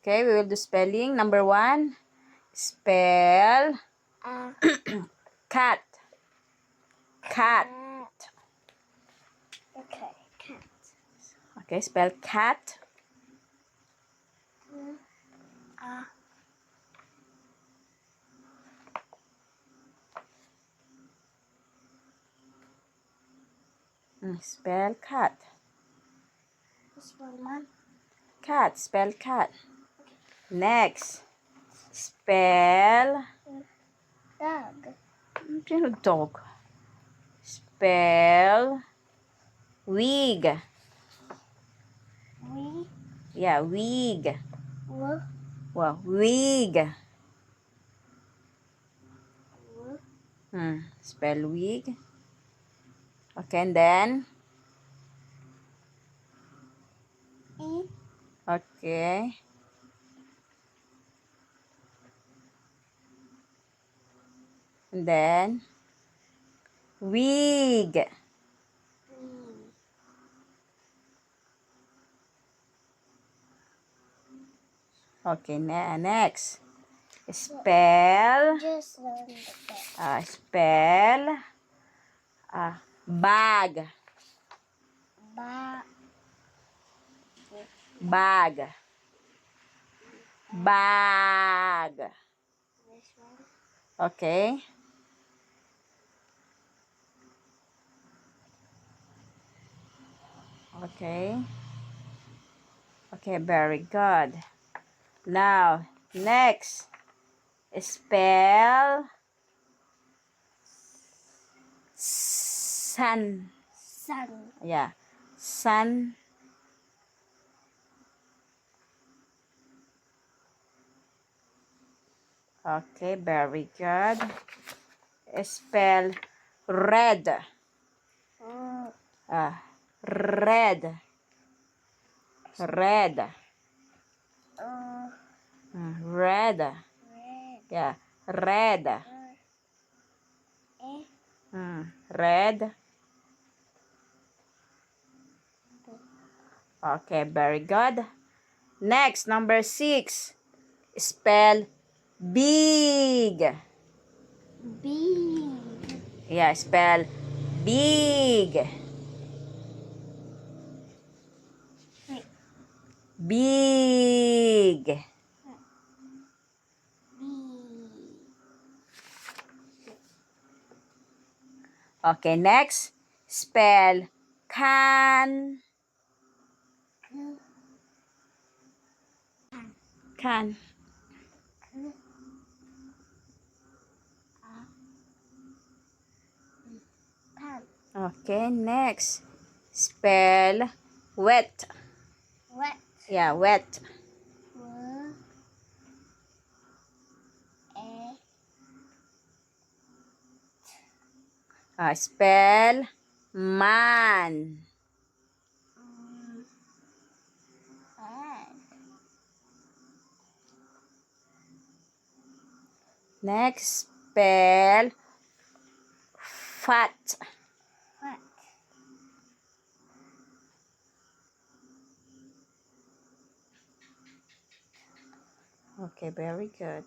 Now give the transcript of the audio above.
Okay, we will do spelling. Number 1, spell cat. Cat. Okay, cat. Okay, spell cat. Spell cat. This one, Mom. Cat. Spell cat. Next, spell Dog. dog. Spell wig. We. Yeah, wig. W. Well, wig. Spell wig. Okay, and then E. okay. And then wig. Okay, next. Spell Just learn the bit. spell bag. Bag. Bag. This one. Okay. Okay. Okay, very good. Now, next, spell sun. Sun. Yeah, sun. Okay, very good. Spell red. Red. Red. Red. Red. Yeah, red. Red. Okay, very good. Next, number 6. Spell big. Big. Yeah, spell big. Wait. Big. Big. Okay, next, spell can. Can. Pan. Okay, next, spell wet. Wet. Yeah, wet. Spell man. Next, spell fat. Fat. Okay, very good.